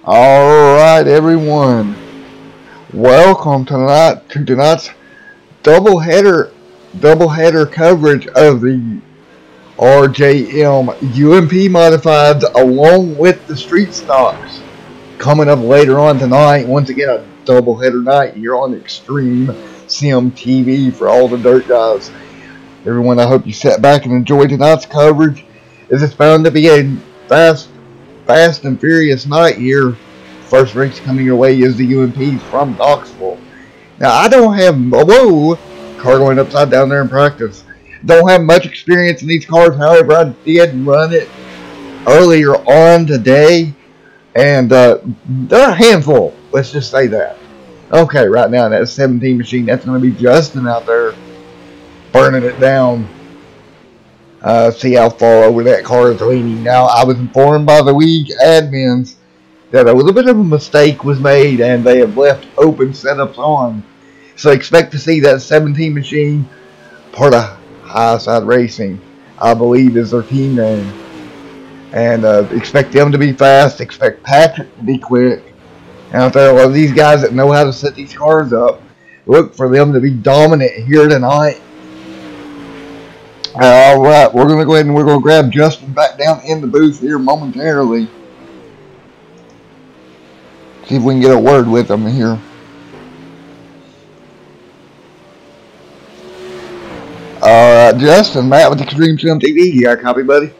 Alright everyone, welcome tonight to tonight's doubleheader coverage of the Rjm UMP Modifieds along with the street stocks. Coming up later on tonight, once again a doubleheader night here on Rjm Sim TV for all the dirt guys. Everyone, I hope you sat back and enjoyed tonight's coverage. This is bound to be a fast and furious night here. First race coming your way is the UMPs from Knoxville. Now, I don't have, whoa, car going upside down there in practice. Don't have much experience in these cars. However, I did run it earlier on today, and they're a handful. Let's just say that. Okay, right now that 17 machine, that's going to be Justin out there burning it down. See how far over that car is leaning. Now, I was informed by the league admins that a little bit of a mistake was made and they have left open setups on. So expect to see that 17 machine, part of High Side Racing, I believe is their team name. And expect them to be fast, expect Patrick to be quick. And out there, a lot of these guys that know how to set these cars up, look for them to be dominant here tonight. Alright, we're going to go ahead and we're going to grab Justin back down in the booth here momentarily. See if we can get a word with him here. Alright, Justin, Matt with Rjm Sim TV. You got a copy, buddy?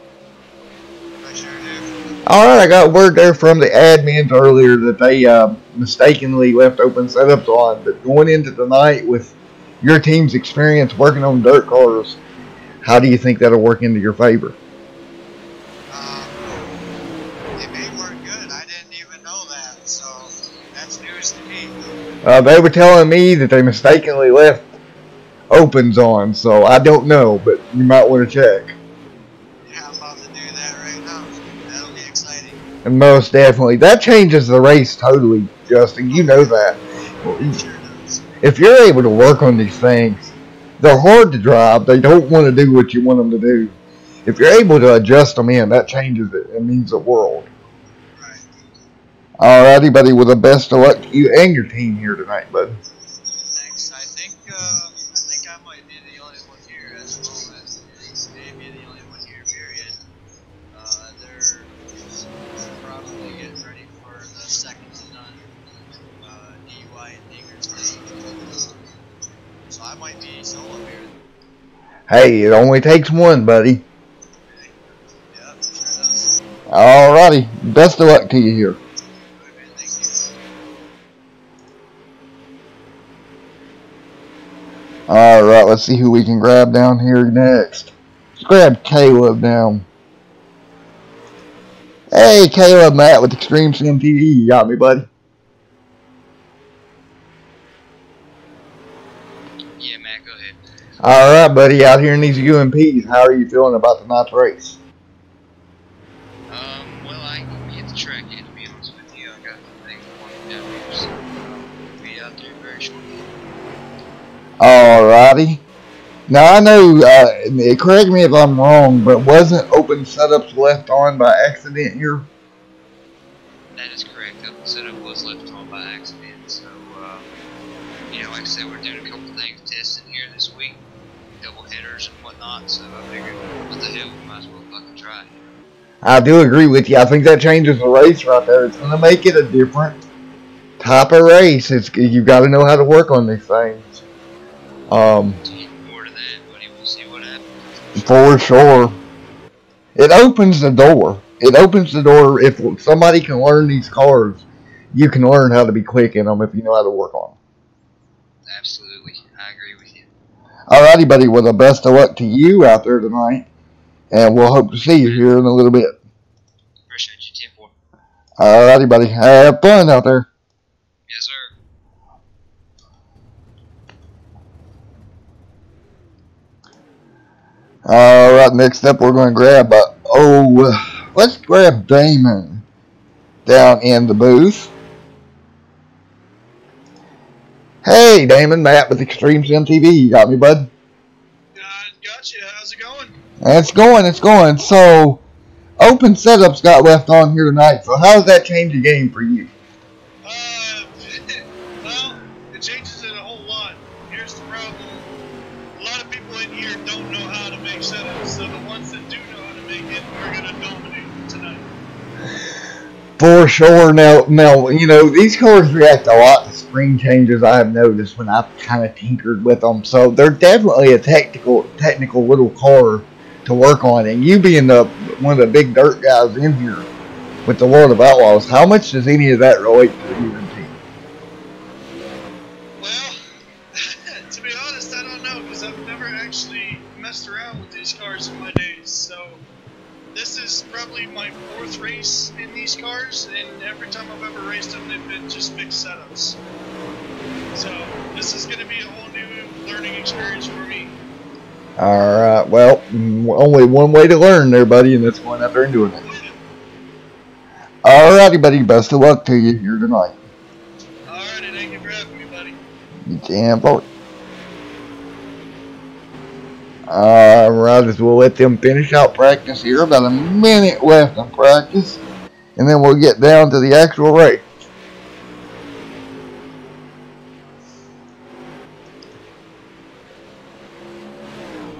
I sure do. Alright, I got word there from the admins earlier that they mistakenly left open setups on. But going into tonight with your team's experience working on dirt cars, how do you think that'll work into your favor? It may work good. I didn't even know that, so that's news to me. They were telling me that they mistakenly left opens on, so I don't know, but you might want to check. Yeah, I'm about to do that right now. That'll be exciting. And most definitely. That changes the race totally, Justin. You know that. It sure does. If you're able to work on these things, they're hard to drive. They don't want to do what you want them to do. If you're able to adjust them in, that changes it. It means the world. Right. Alrighty, buddy. Well, the best of luck to you and your team here tonight, bud. Thanks. I think I might be the only one here at the moment. Maybe the only one here, period. They're probably getting ready for the second to none DUI and Digger's Lane. So I might be solo here. Hey, it only takes one, buddy. Yeah, it sure does. Alrighty. Best of luck to you here. Alright, man, thank you. Alright, let's see who we can grab down here next. Let's grab Caleb down. Hey, Caleb, Matt with Rjm Sim TV. You got me, buddy? Yeah, Matt, go ahead. Alright, buddy, out here in these UMPs, how are you feeling about tonight's race? Well, I ain't gonna be at the track yet, to be honest with you. I got things going down here, so I'll be out there very shortly. Alrighty. Now, I know, correct me if I'm wrong, but wasn't open setups left on by accident here? That is correct. The setup was left on by accident, so, you know, like I said, we're doing a couple things testing here this week, double headers and whatnot, so I figured, what the hell, we might as well fucking try it. I do agree with you. I think that changes the race right there. It's going to make it a different type of race. You've got to know how to work on these things. More to that, buddy. We'll see what happens. For sure. It opens the door. It opens the door. If somebody can learn these cars, you can learn how to be quick in them if you know how to work on them. Absolutely. I agree with you. Alrighty, buddy. Well, the best of luck to you out there tonight. And we'll hope to see you here in a little bit. Appreciate you, 10-4. Alrighty, buddy. Have fun out there. Yes, sir. Alright, next up we're going to grab, let's grab Damon down in the booth. Hey, Damon, Matt with Rjm Sim TV. You got me, bud? Gotcha. How's it going? It's going. So, open setups got left on here tonight. So how does that change the game for you? Well, it changes it a whole lot. Here's the problem. A lot of people in here don't know how to make setups, so the ones that do know how to make it are going to dominate tonight. For sure. Now, you know, these cars react a lot to spring changes, I have noticed when I've kind of tinkered with them. So they're definitely a technical little car to work on. And you being one of the big dirt guys in here with the World of Outlaws, how much does any of that relate to the UMP? Well, to be honest, I don't know, because I've never actually messed around with these cars in my days. So this is probably my 4th race in these cars, and every time I've ever raced them, they've been just mixed setups. So this is going to be a whole new learning experience for me. Alright, well, only one way to learn there, buddy, and that's going out there and doing it. Alrighty, buddy, best of luck to you here tonight. Alrighty, thank you for having me, buddy. You can vote. Alright, as we'll let them finish out practice here. About a minute left in practice. And then we'll get down to the actual race.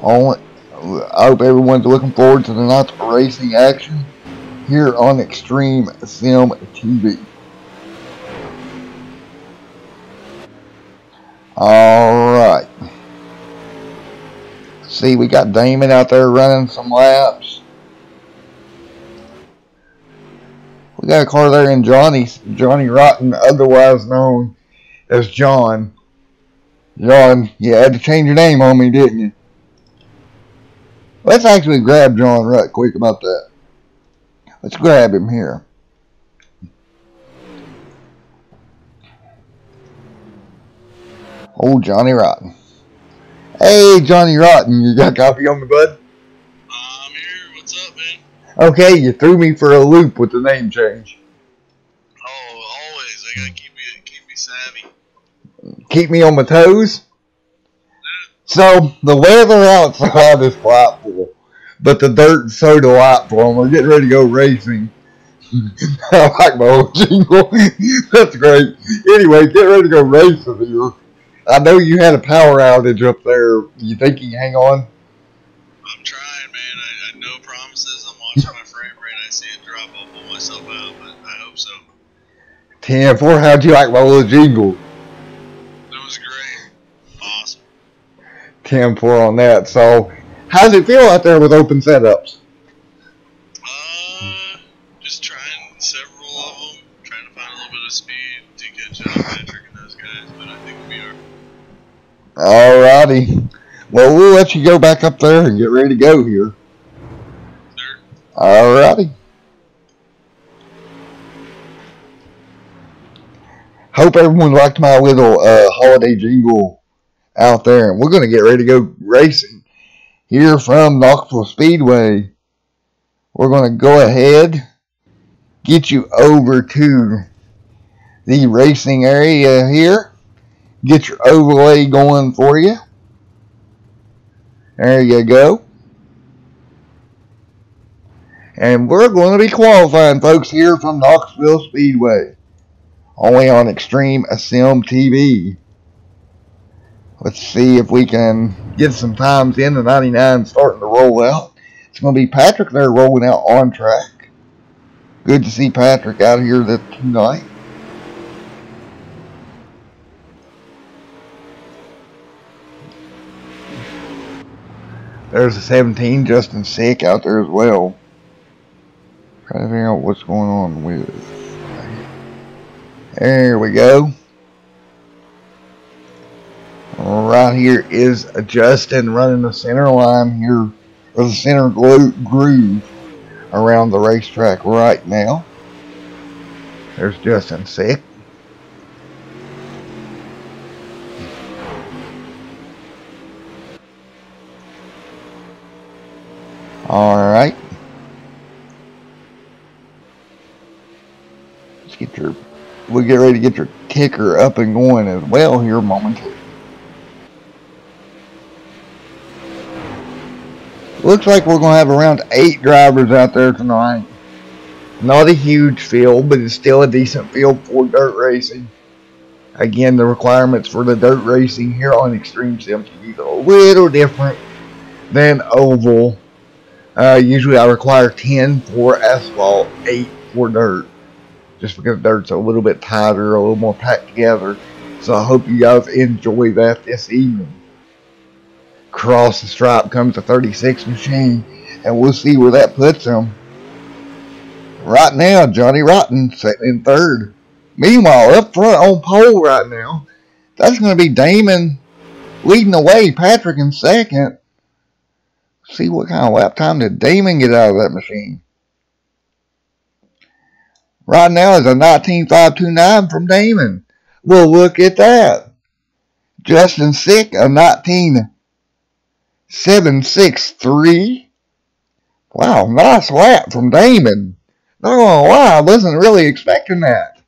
I hope everyone's looking forward to tonight's racing action here on Rjm Sim TV. Alright. See, we got Damon out there running some laps. We got a car there in Johnny Rotten, otherwise known as John. John, you had to change your name on me, didn't you? Let's actually grab John right quick about that. Let's grab him here. Old Johnny Rotten. Hey, Johnny Rotten, you got coffee on me, bud? I'm here. What's up, man? Okay, you threw me for a loop with the name change. Oh, always. I gotta keep me savvy. Keep me on my toes? So, the weather outside is delightful, but the dirt is so delightful, and we're getting ready to go racing. I like my old jingle. That's great. Anyway, get ready to go racing here. I know you had a power outage up there. You think you can hang on? I'm trying, man. I no promises. I'm watching my frame rate. I see it drop. I'll pull myself out, but I hope so. 10-4, how'd you like my little jingle? It was great. Awesome. 10-4 on that. So, how's it feel out there with open setups? Just trying several of them. Trying to find a little bit of speed to catch up Patrick and those guys, but I think we'll be alright. Alrighty. Well, we'll let you go back up there and get ready to go here. Sure. Alrighty. Hope everyone liked my little holiday jingle out there. And we're going to get ready to go racing here from Knoxville Speedway. We're going to go ahead, get you over to the racing area here. Get your overlay going for you. There you go. And we're going to be qualifying, folks, here from Knoxville Speedway. Only on Rjm Sim TV. Let's see if we can get some times in. The 99 starting to roll out. It's going to be Patrick there rolling out on track. Good to see Patrick out here tonight. There's a 17, Justin Sick out there as well. Trying to figure out what's going on with. There we go. Right here is Justin running the center line here, or the center groove around the racetrack right now. There's Justin Sick. Alright. We'll get ready to get your kicker up and going as well here momentarily. Looks like we're going to have around 8 drivers out there tonight. Not a huge field, but it's still a decent field for dirt racing. Again, the requirements for the dirt racing here on Extreme Sim TV are a little different than oval. Usually I require 10 for asphalt, 8 for dirt. Just because dirt's a little bit tighter, a little more packed together. So I hope you guys enjoy that this evening. Across the stripe comes the 36 machine, and we'll see where that puts him. Right now, Johnny Rotten sitting in third. Meanwhile, up front on pole right now, that's going to be Damon leading the way, Patrick in second. See what kind of lap time did Damon get out of that machine. Right now is a 19.529 from Damon. Well, look at that. Justin Sick, a 19.763. Wow, nice lap from Damon. Not gonna lie, I wasn't really expecting that.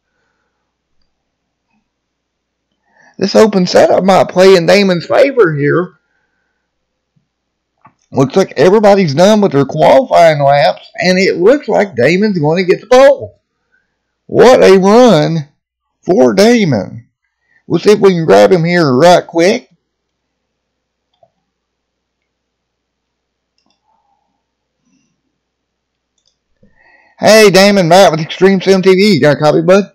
This open setup might play in Damon's favor here. Looks like everybody's done with their qualifying laps, and it looks like Damon's going to get the pole. What a run for Damon. We'll see if we can grab him here right quick. Hey, Damon, Matt with Extreme Sim TV. You got a copy, bud? Oh,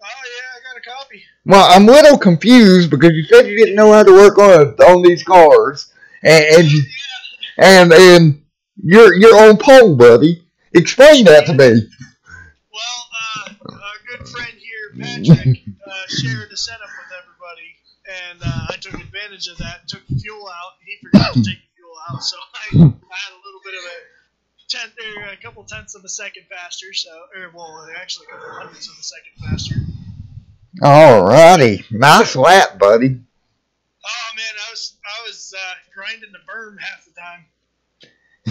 yeah, I got a copy. Well, I'm a little confused because you said you didn't know how to work on these cars. And you're on pole, buddy. Explain that to me. Well, a good friend here, Patrick, shared a setup with everybody, and I took advantage of that and took the fuel out. He forgot to take the fuel out, so I had a little bit of a couple tenths of a second faster, actually a couple hundredths of a second faster. Alrighty. Nice lap, buddy. Oh, man, I was grinding the berm half the time.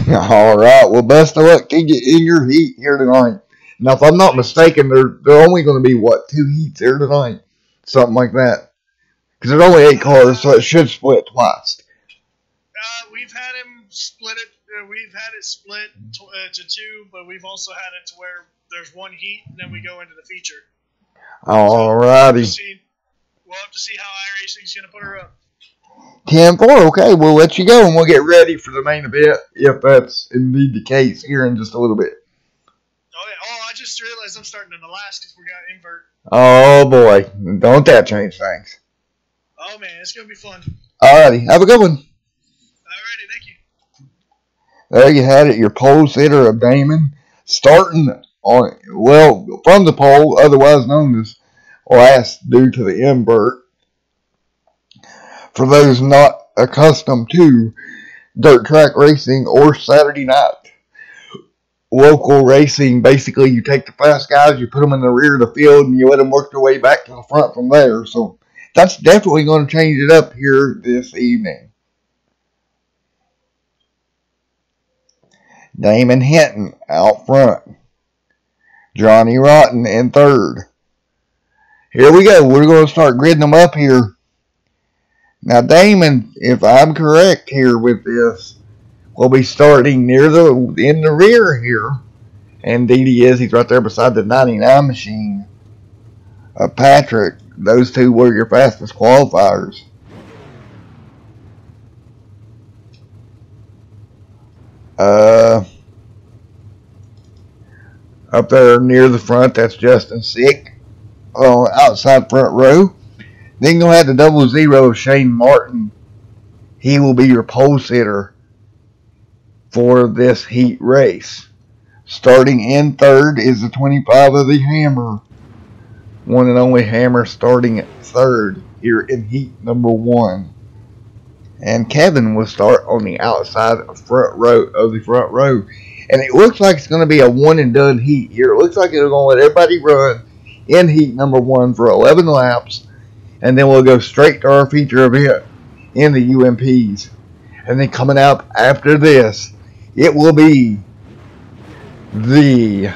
Alright, well, best of luck to you in your heat here tonight. Now, if I'm not mistaken, they're only going to be, 2 heats here tonight? Something like that. Because there's only 8 cars, so it should split twice. We've had him split it. We've had it split to 2, but we've also had it to where there's 1 heat, and then we go into the feature. Alrighty. So we'll have to see how iRacing's going to put her up. 10-4, okay, we'll let you go, and we'll get ready for the main event, if that's indeed the case, here in just a little bit. Oh, yeah. Oh, I just realized I'm starting in the last because we got invert. Oh, boy. Don't that change things. Oh, man, it's going to be fun. Alrighty, have a good one. Alrighty, thank you. There you had it, your pole sitter of Damon, starting on, from the pole, otherwise known as last due to the invert. For those not accustomed to dirt track racing or Saturday night local racing, basically you take the fast guys, you put them in the rear of the field, and you let them work their way back to the front from there. So that's definitely going to change it up here this evening. Damon Hinton out front. Johnny Rotten in third. Here we go. We're going to start gridding them up here. Now, Damon, if I'm correct here with this, will be starting in the rear here. And indeed he is. He's right there beside the 99 machine. Patrick, those two were your fastest qualifiers. Up there near the front, that's Justin Sick. Outside front row. Then you'll have the 00 of Shane Martin. He will be your pole sitter for this heat race. Starting in third is the 25 of the Hammer. One and only Hammer starting at third here in heat number 1. And Kevin will start on the outside front row of the front row. And it looks like it's going to be a one and done heat here. It looks like they're going to let everybody run in heat number 1 for 11 laps. And then we'll go straight to our feature event in the UMPs. And then coming up after this, it will be the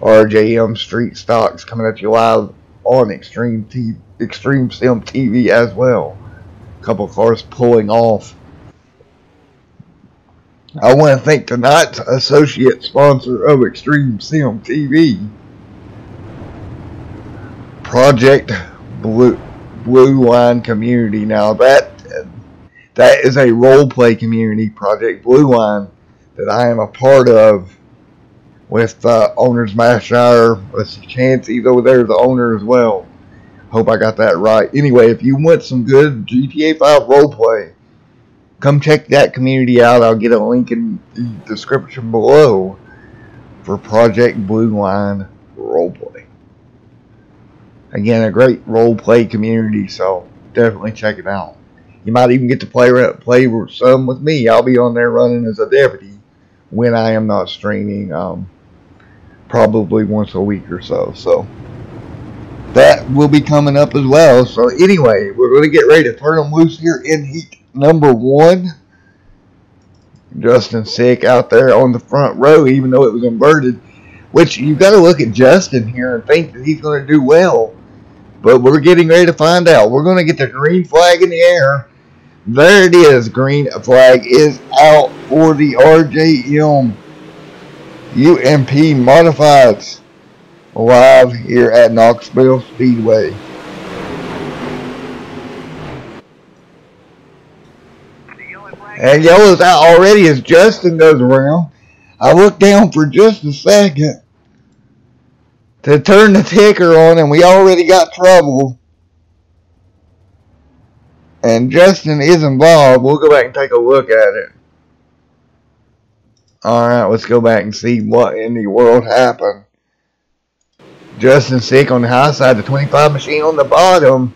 Rjm Street Stocks coming at you live on Extreme Sim TV as well. A couple of cars pulling off. I want to thank tonight's associate sponsor of Rjm Sim TV, Project Blue Line Community. Now that is a role play community, Project Blue Line, that I am a part of with Owner's Master. Let's see, Chancey's over there, the owner as well. Hope I got that right. Anyway, if you want some good GTA 5 roleplay, come check that community out. I'll get a link in the description below for Project Blue Line roleplay. Again, a great roleplay community, so definitely check it out. You might even get to play some with me. I'll be on there running as a deputy when I am not streaming, probably once a week or so. So that will be coming up as well. So anyway, we're going to get ready to turn them loose here in heat number 1. Justin sick out there on the front row, even though it was inverted. Which you got to look at Justin here and think that he's going to do well. But we're getting ready to find out. We're going to get the green flag in the air. There it is. Green flag is out for the Rjm UMP Modifieds live here at Knoxville Speedway. And yellow's out already as Justin goes around. I look down for just a second to turn the ticker on, and we already got trouble. And Justin is involved. We'll go back and take a look at it. Alright, let's go back and see what in the world happened. Justin sick on the high side, the 25 machine on the bottom.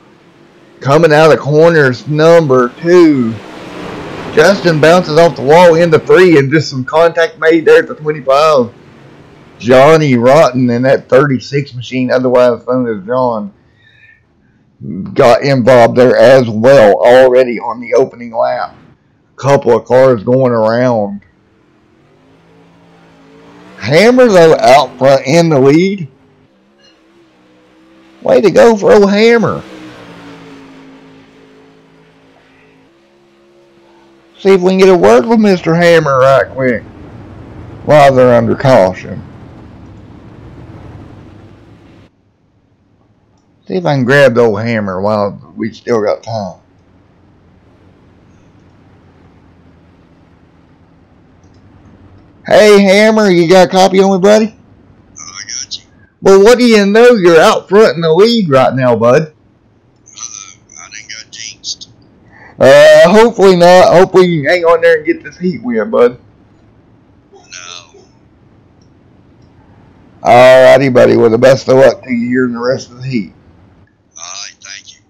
Coming out of corners number 2. Justin bounces off the wall into 3, and just some contact made there at the 25. Johnny Rotten in that 36 machine, otherwise known as John, got involved there as well already on the opening lap. Couple of cars going around. Hammer though out front in the lead. Way to go for old Hammer. See if we can get a word with Mr. Hammer right quick while they're under caution. See if I can grab the old Hammer while we still got time. Hey Hammer, you got a copy on me, buddy? Oh, I got you. Well, what do you know? You're out front in the lead right now, bud. I done got jinxed. Hopefully not. Hopefully you hang on there and get this heat win, bud. No. Alrighty, buddy. Well, the best of luck to you here in the rest of the heat. Alright, thank you.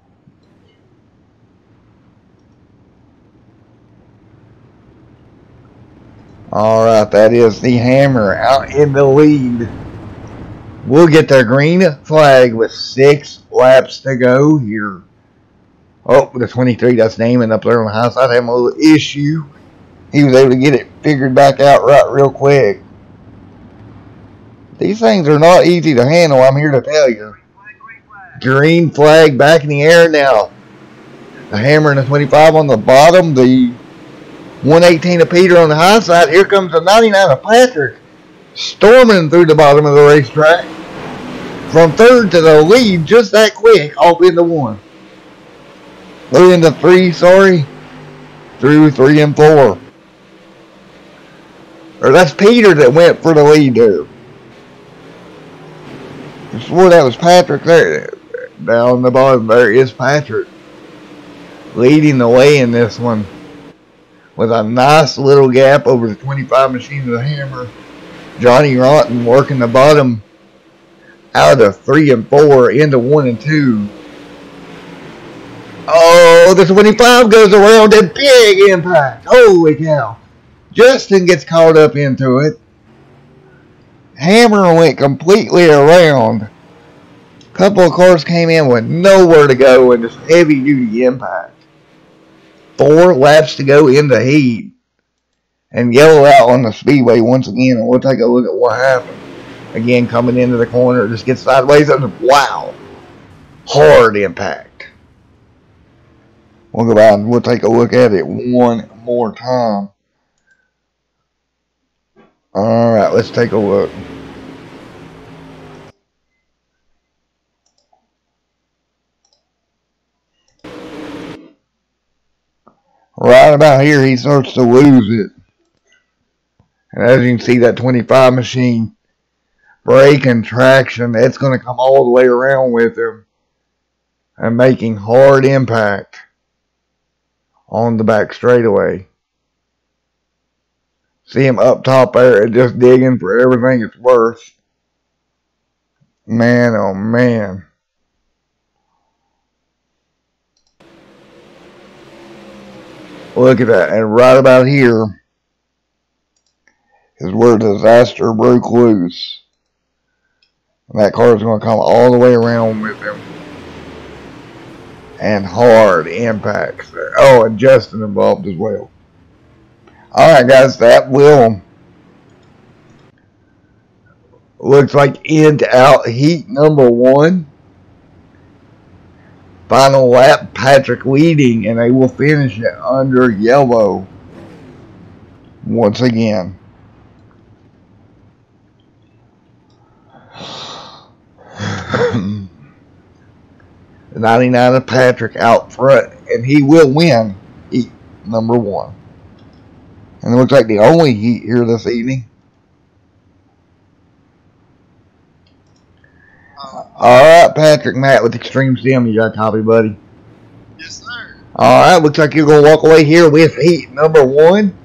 Alright, that is the Hammer out in the lead. We'll get their green flag with 6 laps to go here. Oh, the 23, that's Damon up there on the high side, having a little issue. He was able to get it figured back out right real quick. These things are not easy to handle, I'm here to tell you. Green flag back in the air now. The Hammer and the 25 on the bottom. The 118 of Peter on the high side. Here comes the 99 of Patrick. Storming through the bottom of the racetrack. From 3rd to the lead just that quick. Off into 1. Into 3, sorry. Through 3 and 4. Or that's Peter that went for the lead there. I swore that was Patrick there. Down the bottom there is Patrick. Leading the way in this one. With a nice little gap over the 25 machine of the Hammer. Johnny Rotten working the bottom out of 3 and 4 into 1 and 2. Oh, the 25 goes around a big impact. Holy cow. Justin gets caught up into it. Hammer went completely around. Couple of cars came in with nowhere to go and just heavy duty impact. 4 laps to go in the heat. And yellow out on the speedway once again, and we'll take a look at what happened. Again, coming into the corner, just gets sideways and wow. Hard impact. We'll go back and we'll take a look at it one more time. Alright, let's take a look. Right about here, he starts to lose it. And as you can see, that 25 machine, brake and traction, it's going to come all the way around with him and making hard impact on the back straightaway. See him up top there and just digging for everything it's worth. Man, oh man. Look at that. And right about here is where disaster broke loose. And that car is going to come all the way around with him. And hard impacts there. Oh, and Justin involved as well. Alright guys, that will looks like end out heat number 1. Final lap, Patrick leading, and they will finish it under yellow once again. The 99 of Patrick out front, and he will win heat number 1. And it looks like the only heat here this evening. Alright, Patrick, Matt with Extreme Sim, you got a copy, buddy? Yes, sir. Alright, looks like you're going to walk away here with heat number 1.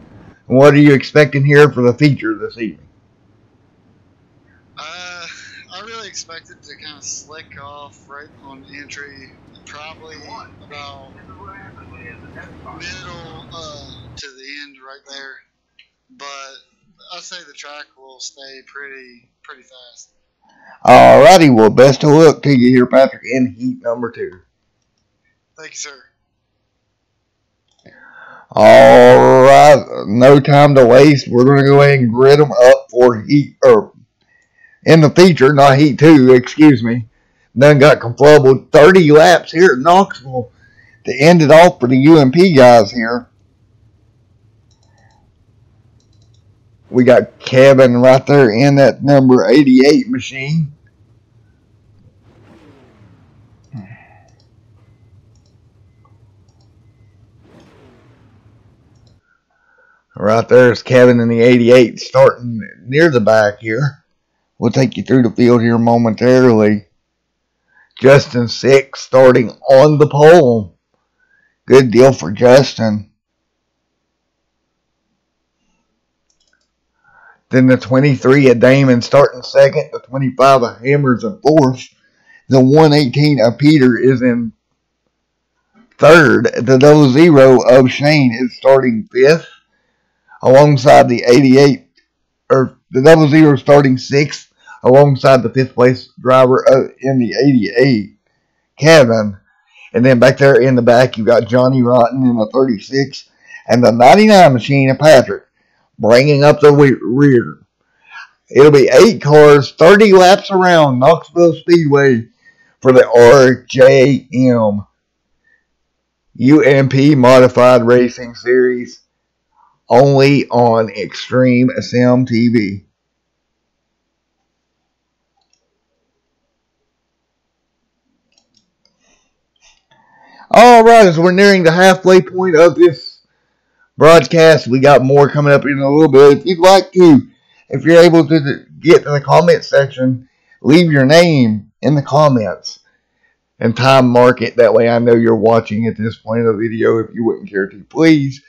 What are you expecting here for the feature this evening? I really expected to kind of slick off right on entry, probably about middle to the end right there. But I'd say the track will stay pretty fast. Alrighty, well, best of luck to you here, Patrick, in heat number 2. Thank you, sir. Alright, no time to waste. We're going to go ahead and grid them up for heat, or in the feature, not heat 2, excuse me. Done got conflubbled 30 laps here at Knoxville to end it off for the UMP guys here. We got Kevin right there in that number 88 machine. Right there is Kevin in the 88 starting near the back here. We'll take you through the field here momentarily. Justin 6 starting on the pole. Good deal for Justin. Then the 23 of Damon starting second. The 25 of Hammers in fourth. The 118 of Peter is in third. The 00 of Shane is starting fifth. Alongside the 88, or the 00 starting sixth. Alongside the fifth place driver in the 88, Kevin. And then back there in the back, you got Johnny Rotten in the 36. And the 99 machine of Patrick bringing up the rear. It'll be 8 cars, 30 laps around Knoxville Speedway for the Rjm UMP Modified Racing Series, only on Extreme Sim TV. Alright, as we're nearing the halfway point of this broadcast, we got more coming up in a little bit. If you'd like to, if you're able to get to the comment section, leave your name in the comments and time mark it. That way I know you're watching at this point of the video if you wouldn't care to. Please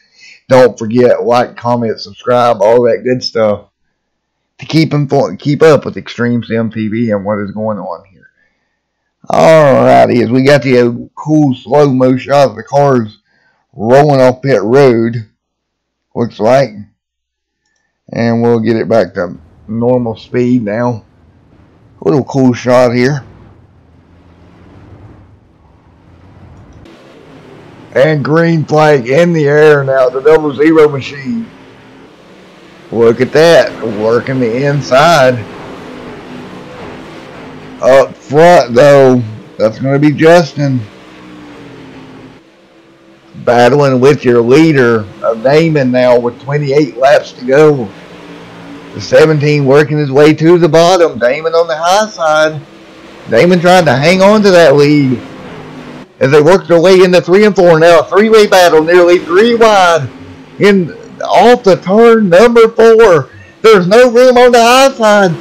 don't forget, like, comment, subscribe, all that good stuff to keep up with Extreme Sim TV and what is going on here. Alrighty, as we got the cool slow-mo shot of the cars rolling off pit road, looks like. And we'll get it back to normal speed now. A little cool shot here. And green flag in the air now, the 00 machine. Look at that, working the inside. Up front, though, that's going to be Justin. Battling with your leader of Damon now with 28 laps to go. The 17 working his way to the bottom. Damon on the high side. Damon trying to hang on to that lead as they work their way into 3 and 4. Now a three-way battle, nearly 3 wide in off the turn number 4. There's no room on the high side.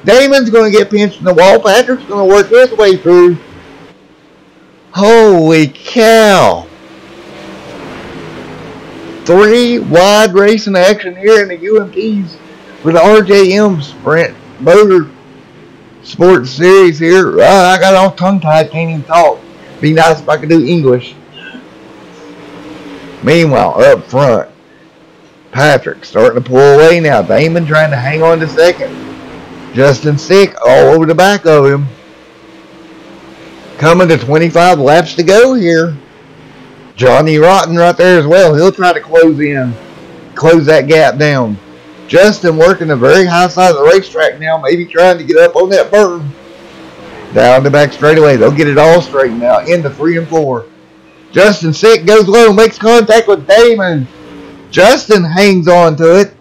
Damon's going to get pinched in the wall. Patrick's going to work his way through. Holy cow. 3 wide racing action here in the UMPs for the Rjm Sprint Motorsports Series here. I got all tongue-tied, can't even talk. Be nice if I could do English. Meanwhile, up front, Patrick starting to pull away now. Damon trying to hang on to second. Justin Sick all over the back of him. Coming to 25 laps to go here. Johnny Rotten right there as well. He'll try to close that gap down. Justin working the very high side of the racetrack now, maybe trying to get up on that berm. Down the back straightaway. They'll get it all straightened out into 3 and 4. Justin Sick goes low, makes contact with Damon. Justin hangs on to it.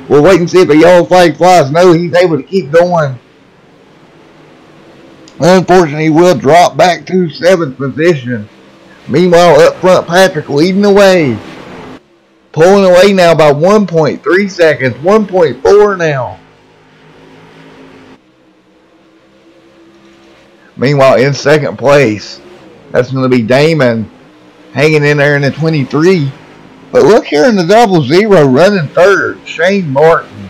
We'll wait and see if a yellow flag flies. No, he's able to keep going. Unfortunately, he will drop back to 7th position. Meanwhile, up front, Patrick leading the way. Pulling away now by 1.3 seconds. 1.4 now. Meanwhile, in second place, that's going to be Damon hanging in there in the 23. But look here in the 00 running third, Shane Martin.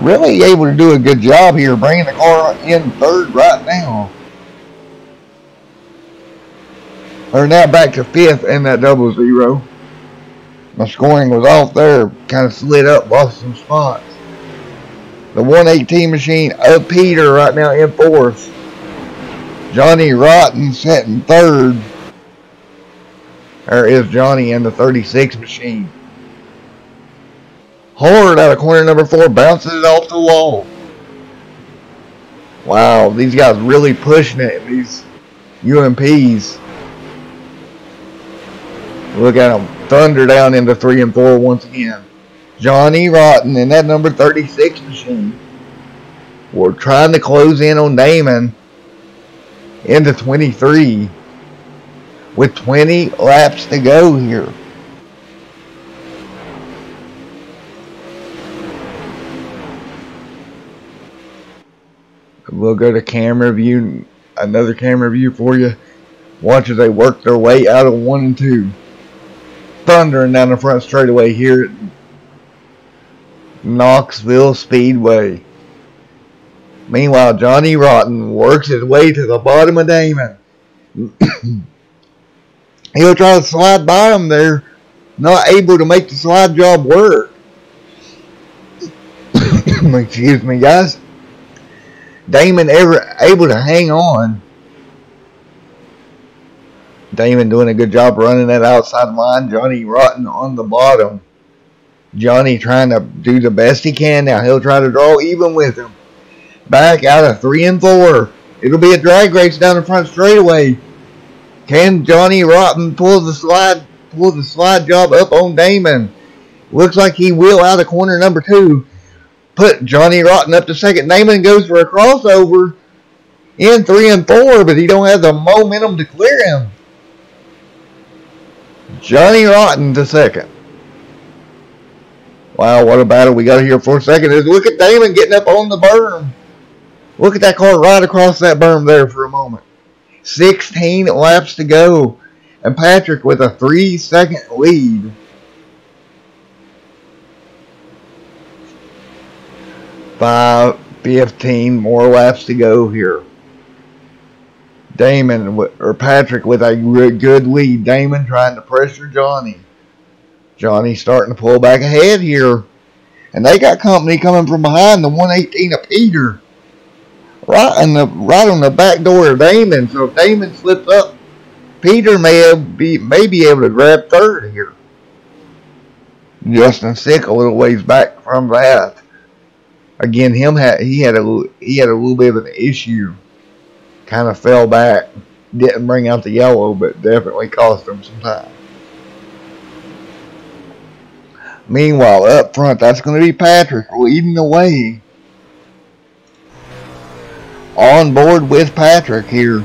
Really able to do a good job here, bringing the car in third right now. They're now back to 5th in that 00. My scoring was off there, kind of slid up, lost some spots. The 118 machine of Peter right now in 4th. Johnny Rotten sitting 3rd. There is Johnny in the 36 machine. Hard out of corner number 4, bounces it off the wall. Wow, these guys really pushing it, these UMPs. Look at them, thunder down into 3 and 4 once again. Johnny Rotten in that number 36 machine. We're trying to close in on Damon into 23 with 20 laps to go here. We'll go to camera view, another camera view for you. Watch as they work their way out of 1 and 2. Thundering down the front straightaway here at Knoxville Speedway. Meanwhile, Johnny Rotten works his way to the bottom of Damon. He'll try to slide by him there. Not able to make the slide job work. Excuse me, guys. Damon able to hang on. Damon doing a good job running that outside line. Johnny Rotten on the bottom. Johnny trying to do the best he can now. He'll try to draw even with him. Back out of 3 and 4. It'll be a drag race down the front straightaway. Can Johnny Rotten pull the slide job up on Damon? Looks like he will out of corner number 2. Put Johnny Rotten up to second. Damon goes for a crossover in 3 and 4, but he don't have the momentum to clear him. Johnny Rotten to second. Wow, what a battle we got here for a second. Look at Damon getting up on the berm. Look at that car right across that berm there for a moment. 16 laps to go. And Patrick with a 3-second lead. Five, 15 more laps to go here. Patrick with a good lead. Damon trying to pressure Johnny. Johnny starting to pull back ahead here. And they got company coming from behind the 118 of Peter. Right on the back door of Damon. So if Damon slips up, Peter may be able to grab third here. Justin Sick a little ways back from that. Again, he had a little bit of an issue. Kind of fell back. Didn't bring out the yellow, but definitely cost him some time. Meanwhile, up front, that's going to be Patrick leading the way. On board with Patrick here.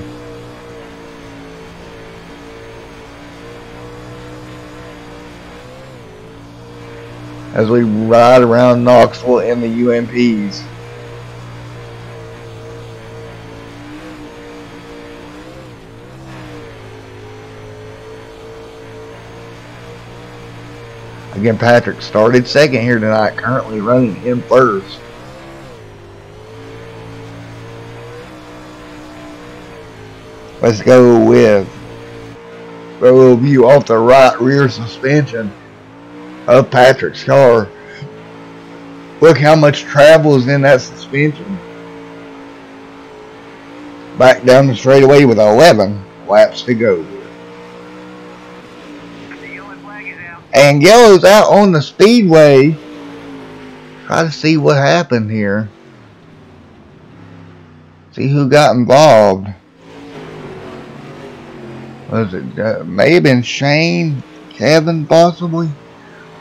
As we ride around Knoxville in the UMPs. Again, Patrick started second here tonight, currently running in first. Let's go with a little view off the right rear suspension of Patrick's car. Look how much travel is in that suspension. Back down the straightaway with 11 laps to go. And yellow's out on the speedway. Try to see what happened here. See who got involved. Was it may have been Shane, Kevin possibly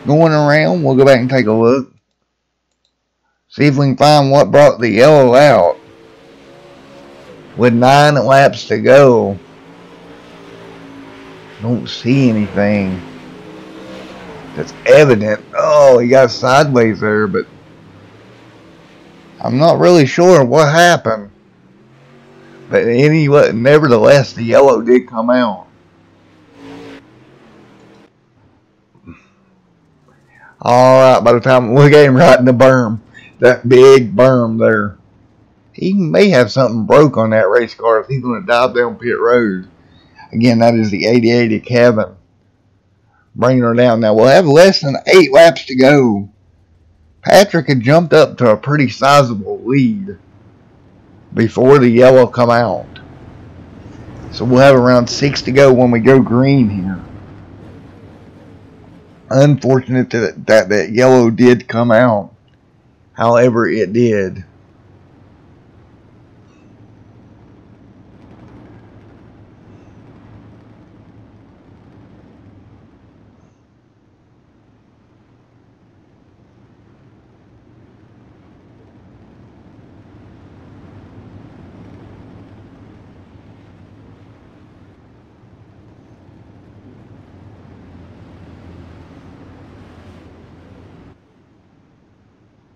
going around? We'll go back and take a look. See if we can find what brought the yellow out. With 9 laps to go. Don't see anything that's evident. Oh, he got sideways there, but I'm not really sure what happened. But anyway, nevertheless, the yellow did come out. Alright, by the time we got him right in the berm, that big berm there. He may have something broke on that race car if he's going to dive down pit road. Again, that is the 8080 Kevin. Bringing her down. Now, we'll have less than 8 laps to go. Patrick had jumped up to a pretty sizable lead before the yellow come out. So we'll have around 6 to go when we go green here. Unfortunate that yellow did come out. However, it did.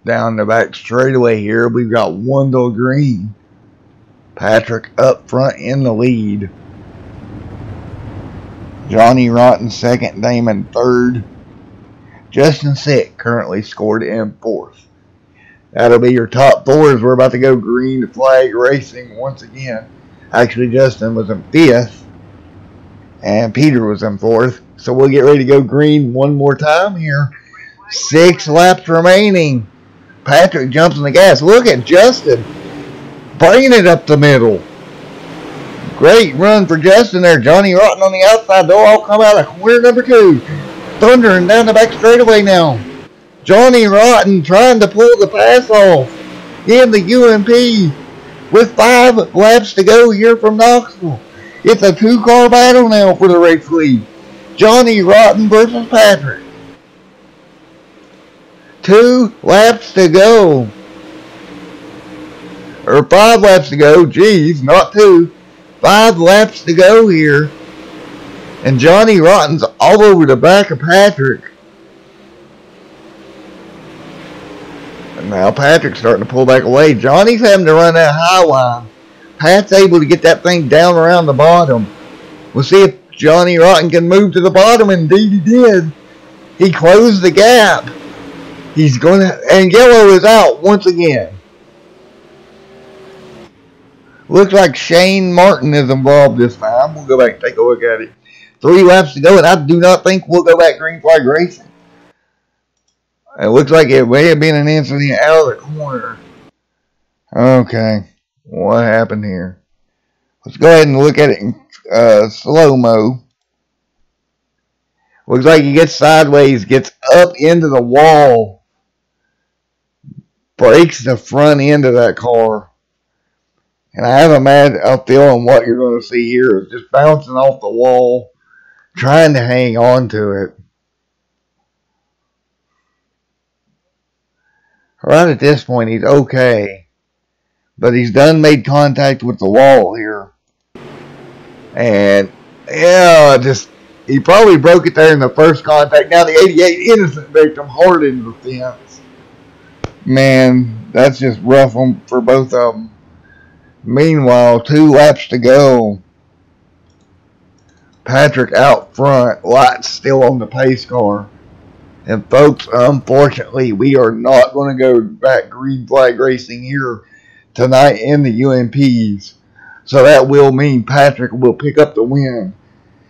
Down the back straightaway here, we've got Wendell Green. Patrick up front in the lead. Johnny Rotten second, Damon third. Justin Sick currently scored in fourth. That'll be your top 4 as we're about to go green to flag racing once again. Actually, Justin was in 5th. And Peter was in 4th. So we'll get ready to go green one more time here. 6 laps remaining. Patrick jumps on the gas. Look at Justin bringing it up the middle. Great run for Justin there. Johnny Rotten on the outside door. I'll come out of corner number 2. Thundering down the back straightaway now. Johnny Rotten trying to pull the pass off in the UMP with 5 laps to go here from Knoxville. It's a 2-car battle now for the race lead. Johnny Rotten versus Patrick. 2 laps to go. Or 5 laps to go. Geez, not 2. 5 laps to go here. And Johnny Rotten's all over the back of Patrick. And now Patrick's starting to pull back away. Johnny's having to run that high line. Pat's able to get that thing down around the bottom. We'll see if Johnny Rotten can move to the bottom. Indeed he did. He closed the gap. He's going to, and yellow is out once again. Looks like Shane Martin is involved this time. We'll go back and take a look at it. 3 laps to go, and I do not think we'll go back green flag racing. It looks like it may have been an incident out of the corner. Okay, what happened here? Let's go ahead and look at it in slow-mo. Looks like he gets sideways, gets up into the wall. Breaks the front end of that car. And I have a feeling what you're going to see here is just bouncing off the wall, trying to hang on to it. Right at this point, he's okay. But he's done made contact with the wall here. And, yeah, he probably broke it there in the first contact. Now the 88 innocent victim hard in the fence. Man, that's just rough for both of them. Meanwhile, 2 laps to go. Patrick out front, lights still on the pace car. And folks, unfortunately, we are not going to go back green flag racing here tonight in the UMPs. So that will mean Patrick will pick up the win.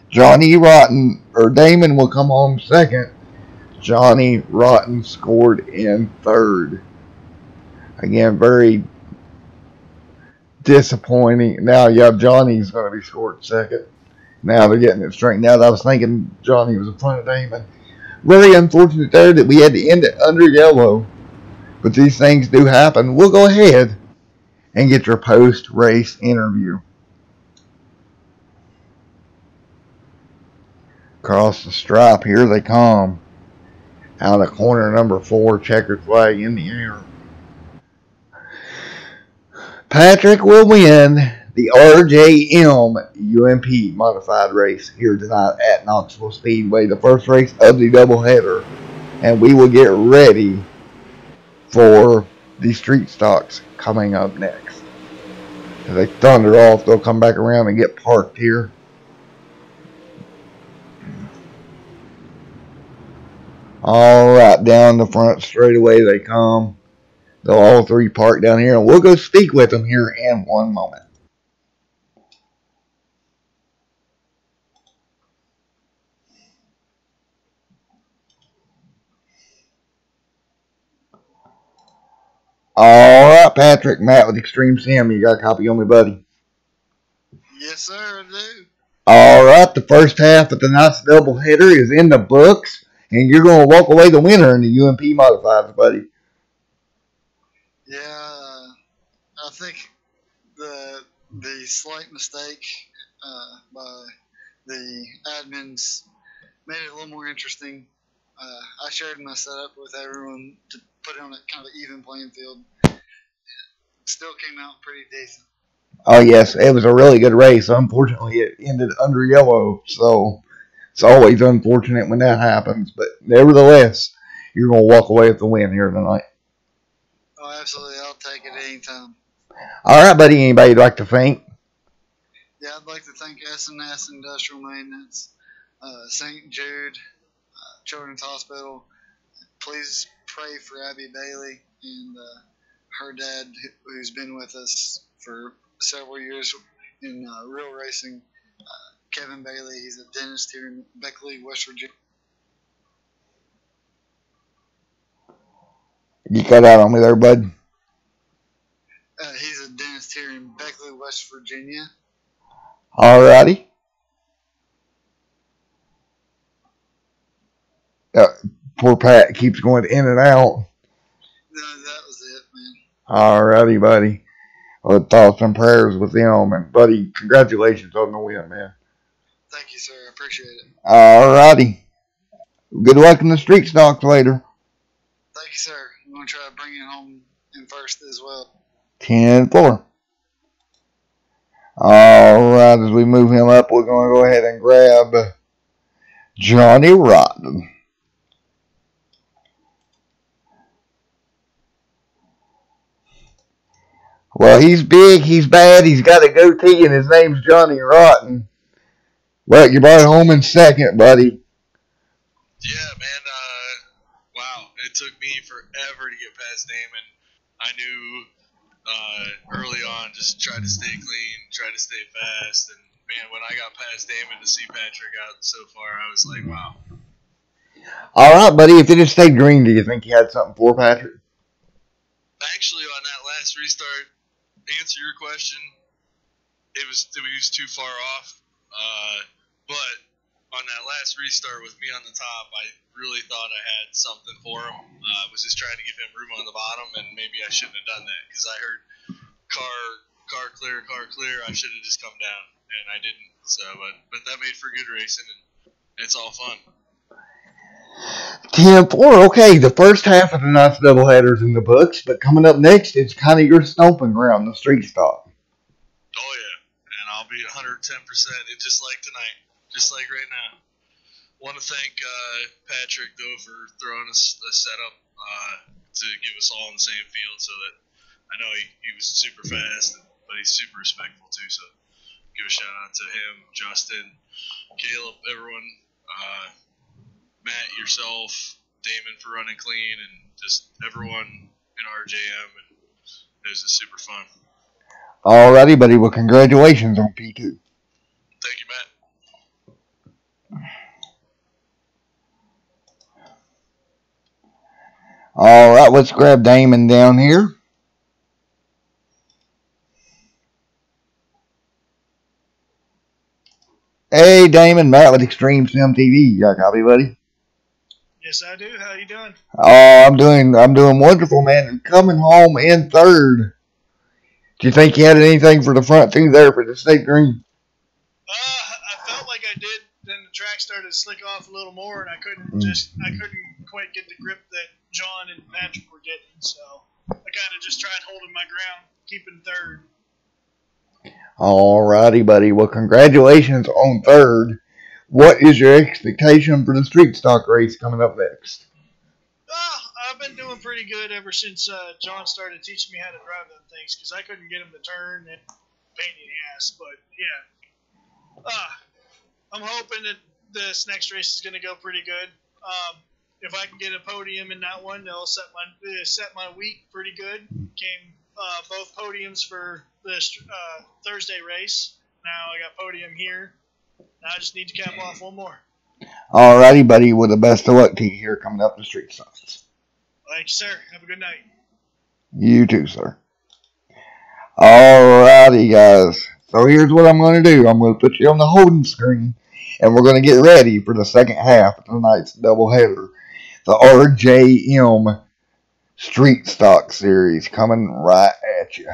Johnny Rotten, or Damon, will come home second. Johnny Rotten scored in third. Again, very disappointing. Now, yeah, Johnny's going to be scored second. Now they're getting it straightened out. I was thinking Johnny was in front of Damon. Very unfortunate there that we had to end it under yellow. But these things do happen. We'll go ahead and get your post-race interview. Across the stripe, here they come. Out of corner number 4, checkered flag in the air. Patrick will win the Rjm UMP modified race here tonight at Knoxville Speedway, the first race of the doubleheader. And we will get ready for the street stocks coming up next. As they thunder off, they'll come back around and get parked here. Alright, down the front straightaway they come. They'll all 3 park down here, and we'll go speak with them here in one moment. Alright, Patrick, Matt with Extreme Sim. You got a copy on me, buddy? Yes, sir, I do. Alright, the first half of tonight's doubleheader is in the books, and you're going to walk away the winner in the UMP modifieds, buddy. Yeah, I think the slight mistake by the admins made it a little more interesting. I shared my setup with everyone to put it on a kind of even playing field. Still came out pretty decent. Oh, yes, it was a really good race. Unfortunately, it ended under yellow, so it's always unfortunate when that happens. But nevertheless, you're going to walk away with the win here tonight. Oh, absolutely. I'll take it anytime. All right, buddy. Anybody you'd like to thank? Yeah, I'd like to thank S&S Industrial Maintenance, St. Jude, Children's Hospital. Please pray for Abby Bailey and her dad, who's been with us for several years in real racing. Kevin Bailey, he's a dentist here in Beckley, West Virginia. You cut out on me there, bud. He's a dentist here in Beckley, West Virginia. All righty. Poor Pat keeps going in and out. No, that was it, man. All righty, buddy. Well, thoughts and prayers with them. And, buddy, congratulations on the win, man. Thank you, sir. I appreciate it. All righty. Good luck in the street stocks later. Thank you, sir. I'm going to try to bring it home in first as well. 10-4. All right, as we move him up, we're going to go ahead and grab Johnny Rotten. Well, he's big, he's bad, he's got a goatee, and his name's Johnny Rotten. Well, you brought it home in second, buddy. Yeah, man. Wow, it took me forever to get past Damon. I knew early on, just try to stay clean, try to stay fast, and man, when I got past Damon to see Patrick out so far, I was like, wow. All right, buddy. If it had stayed green, do you think you had something for Patrick? Actually, on that last restart, to answer your question, it was too far off. But on that last restart with me on the top, I really thought I had something for him. I was just trying to give him room on the bottom, and maybe I shouldn't have done that because I heard car clear. I should have just come down, and I didn't. So, but that made for good racing, and it's all fun. 10-4. Okay, the first half of tonight's doubleheader's in the books, but coming up next is kind of your stomping ground, the street stock. Oh yeah, and I'll be 110%. It's just like tonight, just like right now. Want to thank Patrick though for throwing us a setup to give us all in the same field, so that I know he was super fast, but he's super respectful too. So give a shout out to him, Justin, Caleb, everyone, Matt, yourself, Damon for running clean, and just everyone in RJM. And it was just super fun. Alrighty, buddy. Well, congratulations on P2. Thank you, Matt. Alright, let's grab Damon down here. Hey, Damon, Matt with Extreme Sim TV. You got a copy, buddy? Yes, I do. How you doing? Oh, I'm doing wonderful, man. I'm coming home in third. Do you think you had anything for the front two there for the state green? I felt like I did. Then the track started to slick off a little more, and I couldn't quite get the grip that John and Patrick were getting. So I kind of just tried holding my ground, keeping third. Alrighty, buddy. Well, congratulations on third. What is your expectation for the street stock race coming up next? I've been doing pretty good ever since John started teaching me how to drive them things, because I couldn't get them to turn and pain in the ass. But yeah, I'm hoping that this next race is going to go pretty good. If I can get a podium in that one, they'll set my week pretty good. Came both podiums for the Thursday race. Now I got podium here. Now I just need to cap off one more. Alrighty, buddy. Well, the best of luck to you here coming up the street stocks. Thank you, sir. Have a good night. You too, sir. Alrighty, guys. So here's what I'm going to do. I'm going to put you on the holding screen, and we're going to get ready for the second half of tonight's doubleheader. The RJM Street Stock Series coming right at you.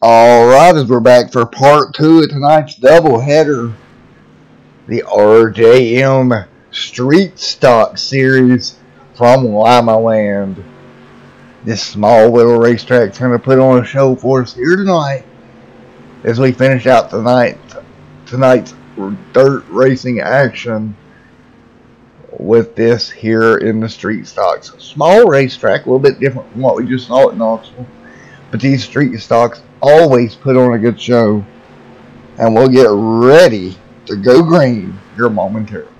Alright, as we're back for part 2 of tonight's doubleheader, the RJM Street Stock Series from Lima Land. This small little racetrack's going to put on a show for us here tonight as we finish out tonight's dirt racing action with this here in the Street Stocks. Small racetrack, a little bit different from what we just saw at Knoxville, but these Street Stocks always put on a good show, and we'll get ready to go green here momentarily.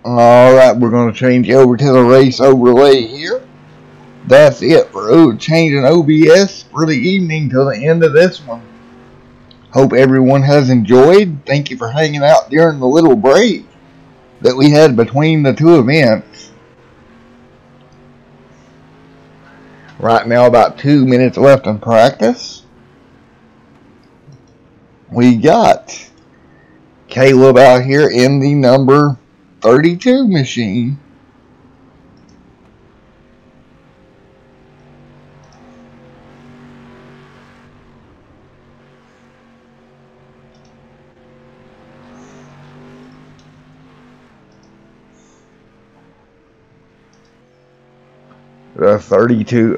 Alright, we're going to change over to the race overlay here. That's it for changing OBS for the evening till the end of this one. Hope everyone has enjoyed. Thank you for hanging out during the little break that we had between the two events. Right now, about 2 minutes left in practice. We got Caleb out here in the number 32 machine. The 32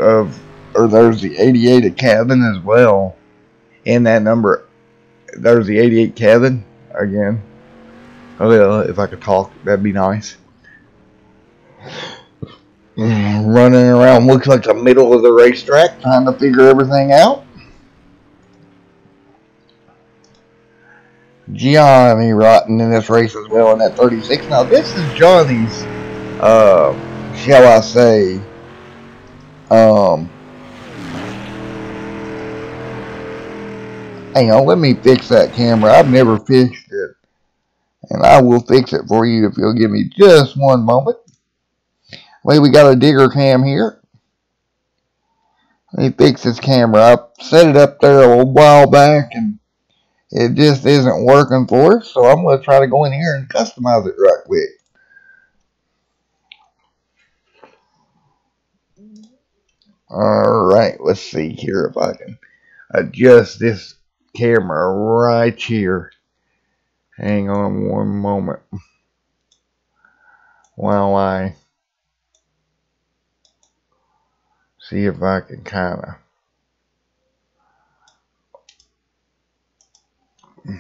there's the 88 of Kevin as well. In that number, there's the 88 Kevin again. Oh, if I could talk, that'd be nice. Running around, looks like the middle of the racetrack, trying to figure everything out. Johnny Rotten in this race as well in that 36. Now this is Johnny's, shall I say, hang on, let me fix that camera. I've never fixed it, and I will fix it for you if you'll give me just one moment. Wait, we got a digger cam here. Let me fix this camera. I set it up there a little while back, and it just isn't working for us, so I'm going to try to go in here and customize it right quick. Alright, let's see here if I can adjust this camera right here. Hang on one moment while I see if I can kind of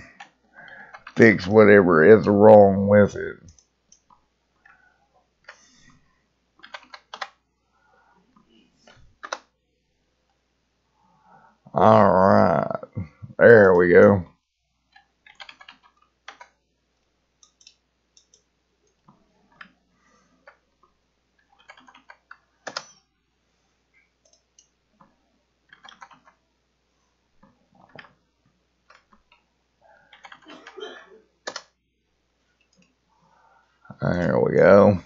fix whatever is wrong with it. Alright, there we go. There we go.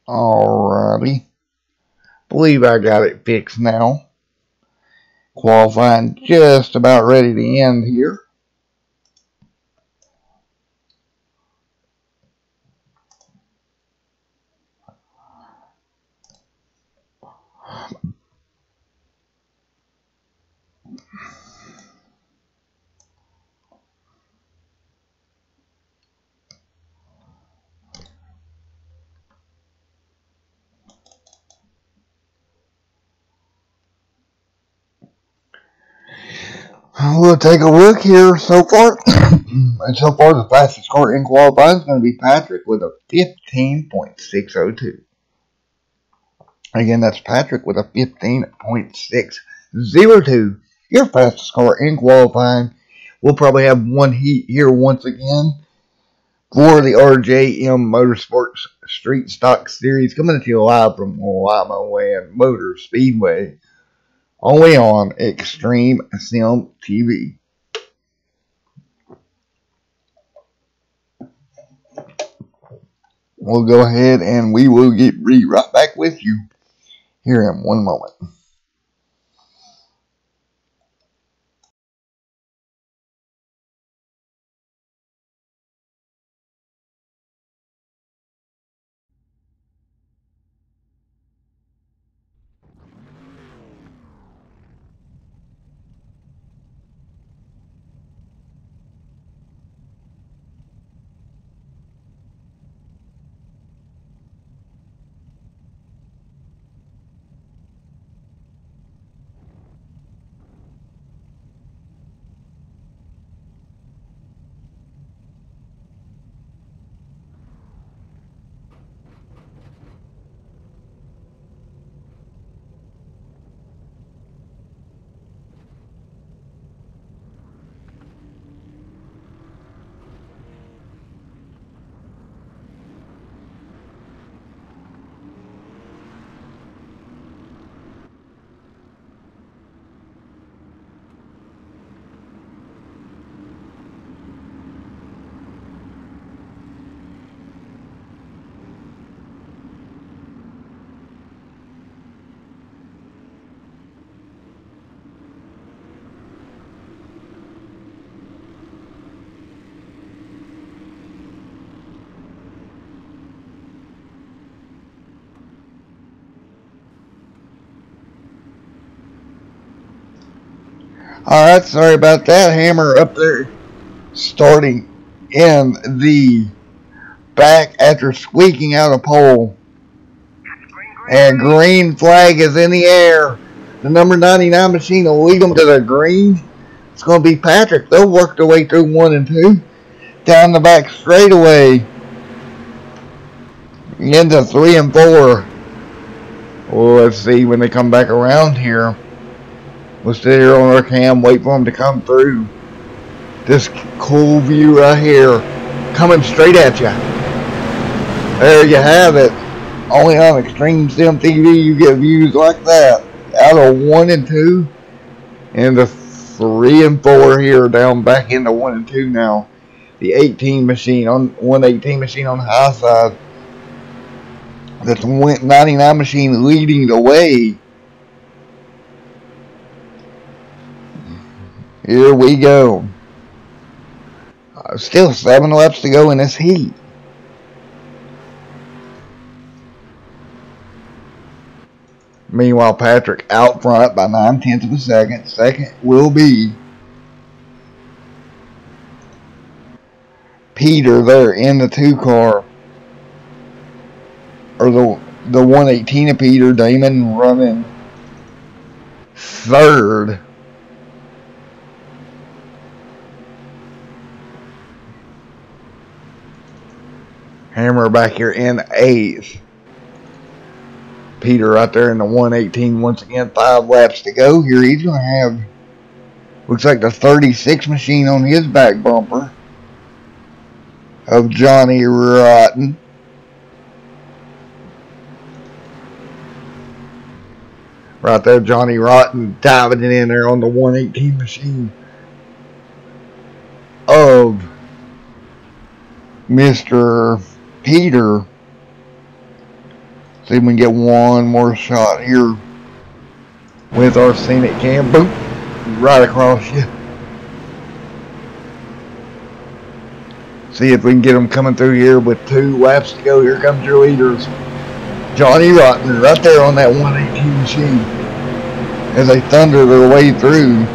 Alrighty. Believe I got it fixed now. Qualifying just about ready to end here. We'll take a look here so far. And so far, the fastest car in qualifying is going to be Patrick with a 15.602. Again, that's Patrick with a 15.602. Your fastest car in qualifying. We'll probably have one heat here once again for the Rjm Motorsports Street Stock Series, coming to you live from Lima Land Motor Speedway, only on Extreme Sim TV. We'll go ahead and we will get right back with you here in one moment. Alright, sorry about that. Hammer up there starting in the back after squeaking out a pole. And green flag is in the air. The number 99 machine will lead them to the green. It's going to be Patrick. They'll work their way through 1 and 2. Down the back straightaway. Into 3 and 4. Well, let's see when they come back around here. We'll sit here on our cam, wait for them to come through. This cool view right here, coming straight at you. There you have it. Only on Extreme Sim TV you get views like that. Out of 1 and 2, into 3 and 4 here, down back into 1 and 2 now. The 18 machine on 118 machine on the high side. That's 99 machine leading the way. Here we go. Still 7 laps to go in this heat. Meanwhile, Patrick out front by 9/10 of a second. Second will be Peter there in the 2 car. Or the 118 of Peter. Damon running third. Hammer back here in 8th. Peter right there in the 118 once again. 5 laps to go here. He's going to have, looks like the 36 machine on his back bumper of Johnny Rotten. Right there, Johnny Rotten diving it in there on the 118 machine of Mr. Peter. See if we can get one more shot here with our scenic cam. Boom! Right across you. See if we can get them coming through here with 2 laps to go. Here comes your leaders. Johnny Rotten right there on that 118 machine as they thunder their way through.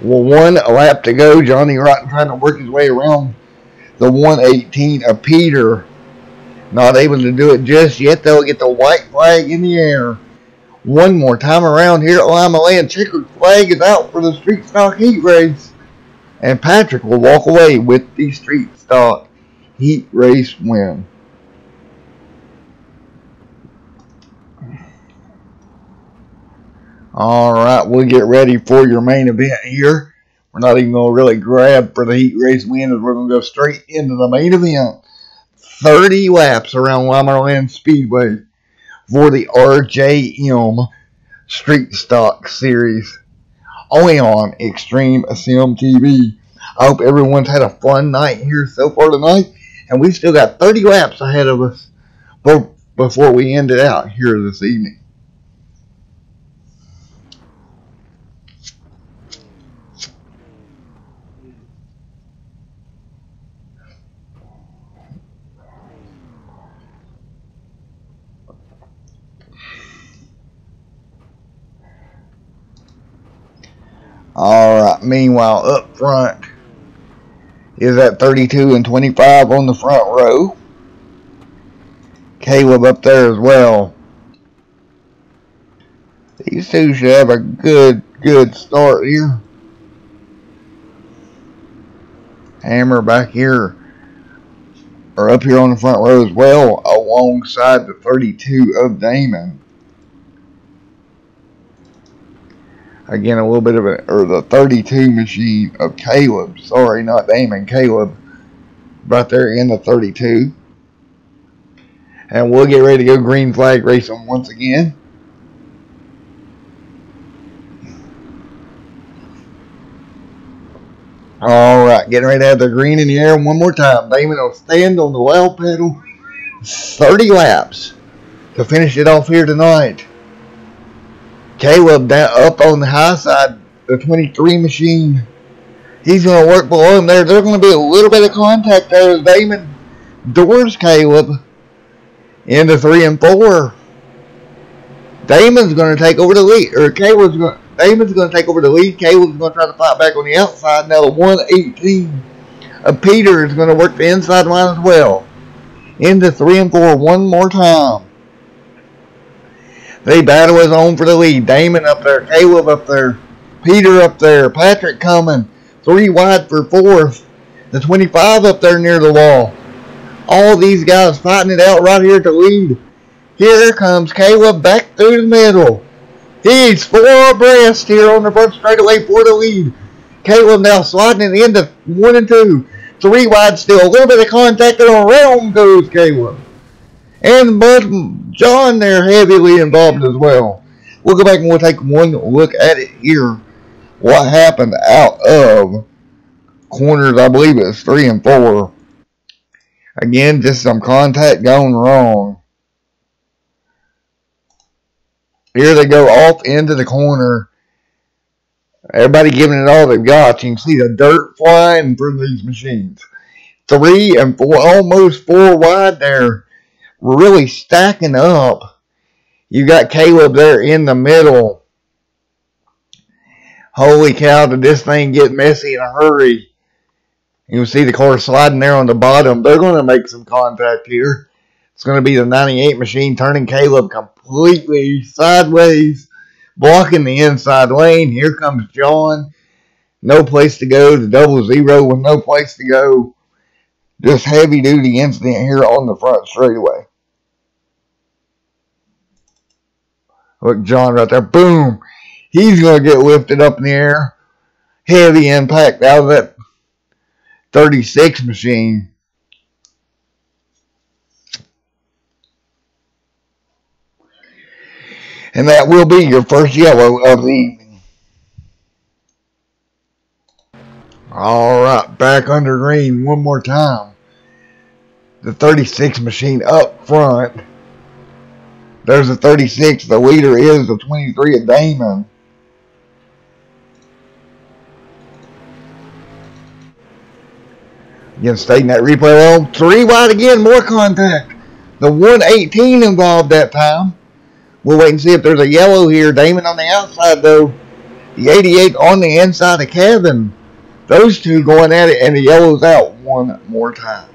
Well, 1 lap to go. Johnny Rotten trying to work his way around the 118 of Peter. Not able to do it just yet. They'll get the white flag in the air. One more time around here at Lima Land. Checkered flag is out for the street stock heat race. And Patrick will walk away with the street stock heat race win. Alright, we'll get ready for your main event here. We're not even going to really grab for the heat race win, as we're going to go straight into the main event. 30 laps around Lima Land Speedway for the RJM Street Stock Series, only on Extreme Sim TV. I hope everyone's had a fun night here so far tonight, and we've still got 30 laps ahead of us before we end it out here this evening. Alright, meanwhile, up front is at 32 and 25 on the front row. Caleb up there as well. These two should have a good start here. Hammer back here, or up here on the front row as well, alongside the 32 of Damon. Again, a little bit of the 32 machine of Caleb. Sorry, not Damon, Caleb. Right there in the 32. And we'll get ready to go green flag racing once again. Alright, getting ready to have the green in the air one more time. Damon will stand on the well pedal. 30 laps to finish it off here tonight. Caleb down up on the high side, the 23 machine. He's going to work below him there. There's going to be a little bit of contact there as Damon doors Caleb into 3 and 4. Damon's going to take over the lead, or Damon's going to take over the lead. Caleb's going to try to fight back on the outside. Now the 118 of Peter is going to work the inside line as well. Into 3 and 4 one more time. They battle his own for the lead. Damon up there, Caleb up there, Peter up there, Patrick coming. 3 wide for 4th. The 25 up there near the wall. All these guys fighting it out right here to lead. Here comes Caleb back through the middle. He's 4 abreast here on the front straightaway for the lead. Caleb now sliding it into 1 and 2. 3 wide still. A little bit of contact and around goes Caleb. And Bud John there heavily involved as well. We'll go back and we'll take one look at it here. What happened out of corners, I believe it's 3 and 4. Again, just some contact going wrong. Here they go off into the corner. Everybody giving it all they've got. You can see the dirt flying through these machines. 3 and 4, almost 4 wide there. Really stacking up. You got Caleb there in the middle. Holy cow, did this thing get messy in a hurry. You can see the car sliding there on the bottom. They're going to make some contact here. It's going to be the 98 machine turning Caleb completely sideways, blocking the inside lane. Here comes John. No place to go. The 00 with no place to go. Just heavy duty incident here on the front straightaway. Look, John right there. Boom. He's going to get lifted up in the air. Heavy impact out of that 36 machine. And that will be your first yellow of the evening. Alright, back under green one more time. the 36 machine up front. There's a 36. The leader is the 23 of Damon. Again, stating that replay on 3 wide again. More contact. The 118 involved that time. We'll wait and see if there's a yellow here. Damon on the outside, though. The 88 on the inside of Kevin. Those two going at it, and the yellow's out one more time.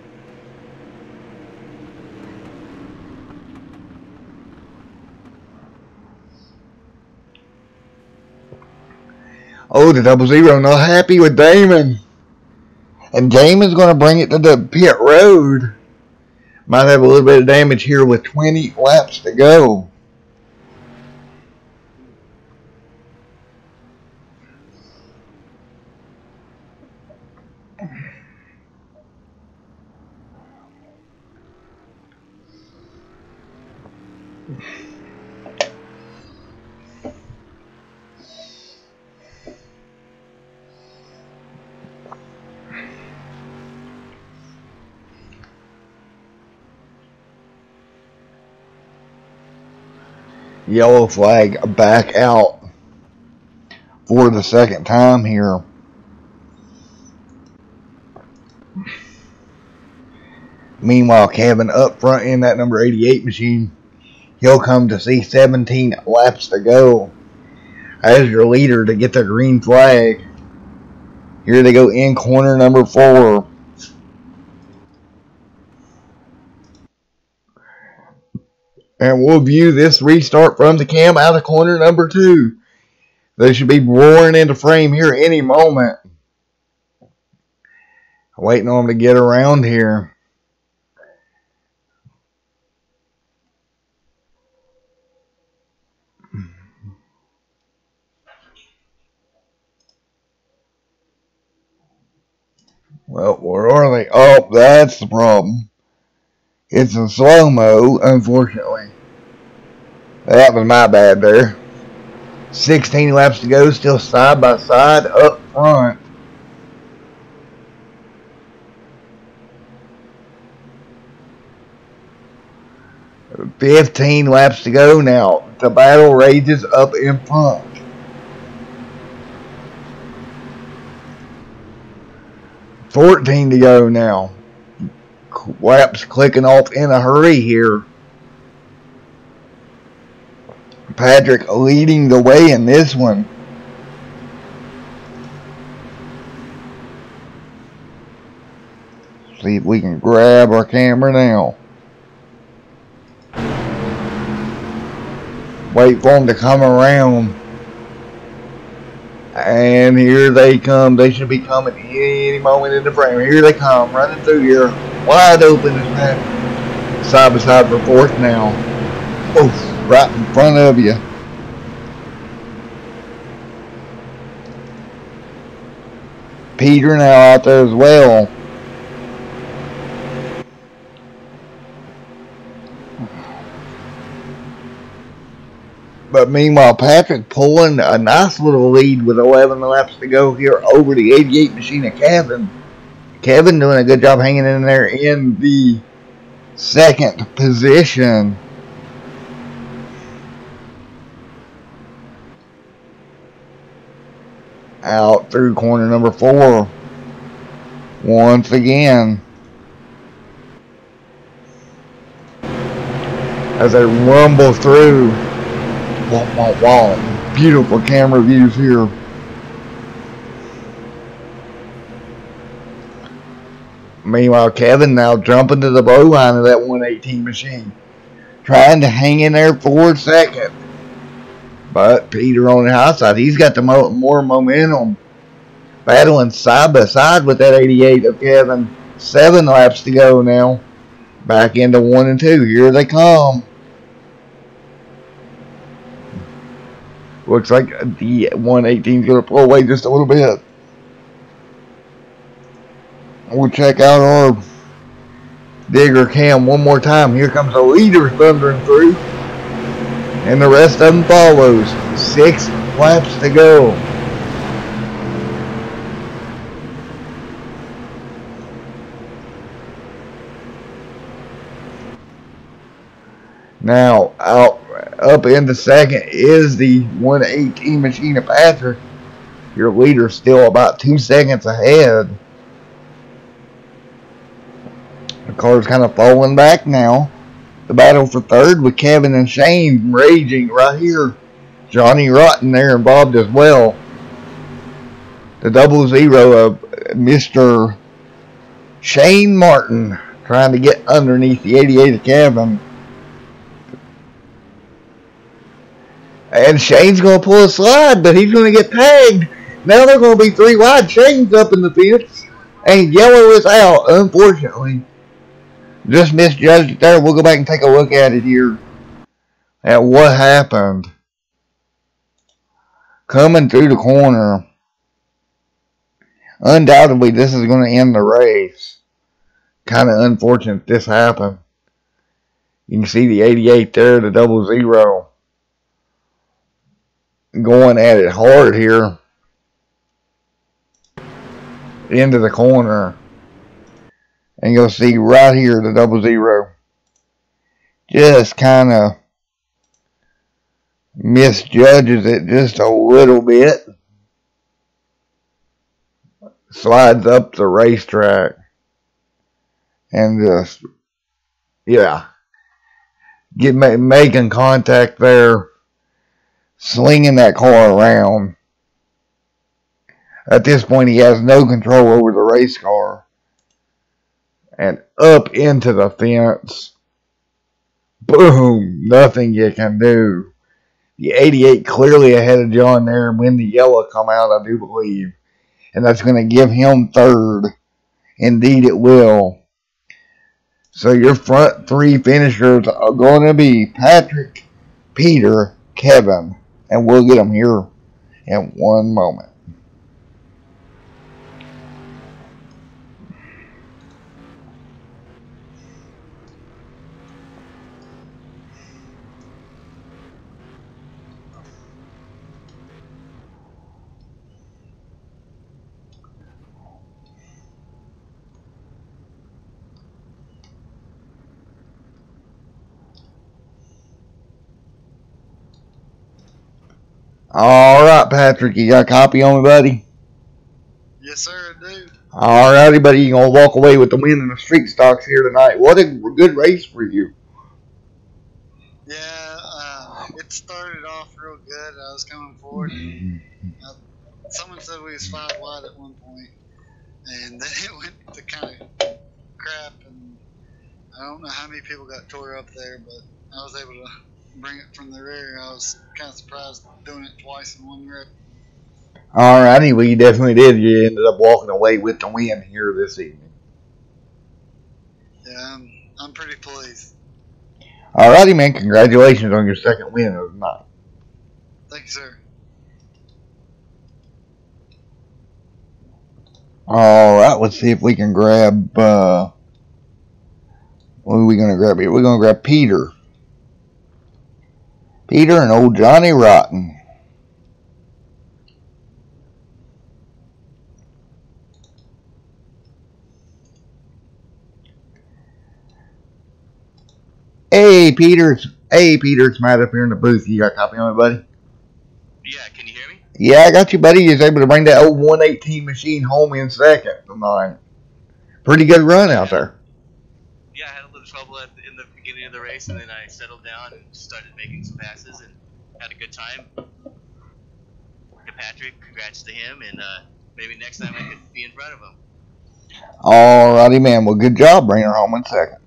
Oh, the 00 not happy with Damon. And Damon's going to bring it to the pit road. Might have a little bit of damage here with 20 laps to go. Yellow flag back out for the second time here. Meanwhile, Kevin up front in that number 88 machine. He'll come to see 17 laps to go as your leader to get the green flag. Here they go in corner number 4. And we'll view this restart from the cam out of corner number 2. They should be roaring into frame here any moment. Waiting on them to get around here. Well, where are they? Oh, that's the problem. It's in slow-mo, unfortunately. That was my bad there. 16 laps to go, still side by side up front. $15 laps to go now. The battle rages up in front. $14 to go now. Laps clicking off in a hurry here. Patrick leading the way in this one. See if we can grab our camera now. Wait for them to come around. And here they come. They should be coming any moment in the frame. Here they come, running through here. Wide open is Patrick. Side by side for 4th now. Oof, right in front of you. Peter now out there as well. But meanwhile, Patrick pulling a nice little lead with 11 laps to go here over the 88 machine of Kevin. Kevin doing a good job hanging in there in the 2nd position. Out through corner number 4. Once again. As they rumble through. Wow. Beautiful camera views here. Meanwhile, Kevin now jumping to the bow line of that 118 machine. Trying to hang in there for 2nd. But Peter on the high side, he's got the more momentum. Battling side by side with that 88 of Kevin. 7 laps to go now. Back into 1 and 2. Here they come. Looks like the 118 is going to pull away just a little bit. We'll check out our digger cam one more time. Here comes the leader thundering through. And the rest of them follows. 6 laps to go. Now, up in the second is the 118 machine of Patrick. Your leader still about 2 seconds ahead. The car's kind of falling back now. The battle for third with Kevin and Shane raging right here. Johnny Rotten there involved as well. The 00 of Mr. Shane Martin trying to get underneath the 88 of Kevin. And Shane's going to pull a slide, but he's going to get tagged. Now they're going to be 3 wide. Shane's up in the fence. And yellow is out, unfortunately. Just misjudged it there. We'll go back and take a look at it here. At what happened. Coming through the corner. Undoubtedly, this is going to end the race. Kind of unfortunate this happened. You can see the 88 there, the 00. Going at it hard here. Into the corner. And you'll see right here the 00. Just kind of misjudges it just a little bit. Slides up the racetrack. And just, yeah. Making contact there. Slinging that car around. At this point, he has no control over the race car. And up into the fence. Boom. Nothing you can do. The 88 clearly ahead of John there. And when the yellow come out, I do believe. And that's going to give him third. Indeed it will. So your front 3 finishers are going to be Patrick, Peter, Kevin. And we'll get them here in one moment. Alright, Patrick, you got a copy on me, buddy? Yes, sir, I do. Alrighty, buddy, you're going to walk away with the win in the street stocks here tonight. What a good race for you. Yeah, it started off real good. I was coming forward. And, someone said we was 5 wide at one point, and then it went to kind of crap, and I don't know how many people got tore up there, but I was able to bring it from the rear. I was kind of surprised doing it twice in one rip. Alrighty, well, you definitely did. You ended up walking away with the win here this evening. Yeah, I'm pretty pleased. Alrighty, man, congratulations on your second win of the night. Thank you, sir. Alright, let's see if we can grab, what are we going to grab here? We're going to grab Peter. Peter and old Johnny Rotten. Hey, Peter, it's Matt up here in the booth. You got a copy on it, buddy? Yeah, can you hear me? Yeah, I got you, buddy. You was able to bring that old 118 machine home in second tonight. Pretty good run out there. Yeah, I had a little trouble in the beginning of the race, and then I settled down and started making some passes and had a good time. To Patrick, congrats to him, and maybe next time I could be in front of him. Alrighty, man. Well, good job bringing her home in second.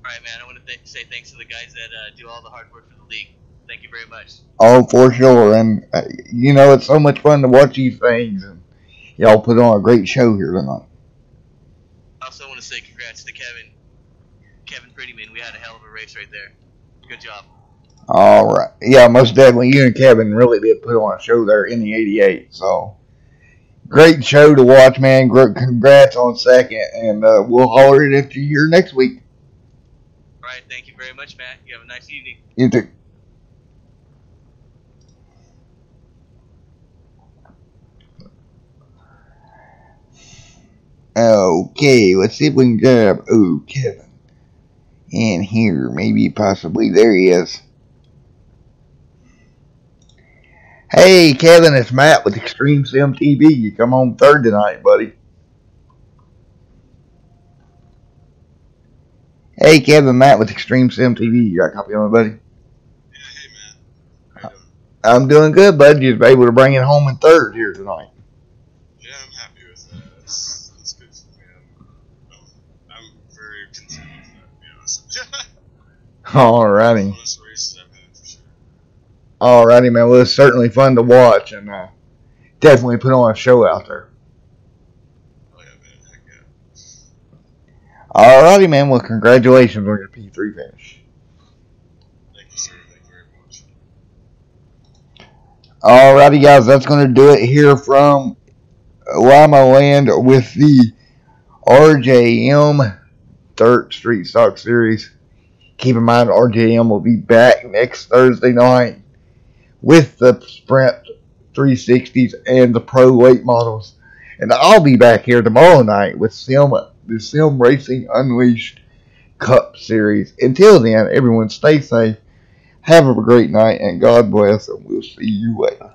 Alright, man. I want to say thanks to the guys that do all the hard work for the league. Thank you very much. Oh, for sure. And, you know, it's so much fun to watch these things. And y'all put on a great show here tonight. I also want to say congrats to Kevin Prettyman. We had a hell of a race right there. Good job. Alright. Yeah, most definitely. You and Kevin really did put on a show there in the 88. So, great show to watch, man. Congrats on second. And we'll holler it if you're here next week. Alright, thank you very much, Matt. You have a nice evening. You too. Okay, let's see if we can grab, Kevin. in here. Maybe, possibly. There he is. Hey, Kevin, it's Matt with Extreme Sim TV. You come on third tonight, buddy. Hey, Kevin, Matt with Extreme Sim TV. You got a copy on it, buddy? Yeah, hey, man. How you doing? I'm doing good, bud. You was able to bring it home in third here tonight. Yeah, I'm happy with that. That's good for me. I'm very content with that, to be honest. Alrighty. Funnest races I've had, for sure. Alrighty, man. Well, it's certainly fun to watch, and definitely put on a show out there. Oh, yeah, man. Heck yeah. Alrighty, man. Well, congratulations on your P3 finish. Thank you, sir. Thank you very much. Alrighty, guys. That's going to do it here from Lima Land with the Rjm Dirt Street Stock Series. Keep in mind, Rjm will be back next Thursday night with the Sprint 360s and the Pro Late models. And I'll be back here tomorrow night with the Sim Racing Unleashed Cup Series. Until then, everyone stay safe, have a great night, and God bless, and we'll see you later.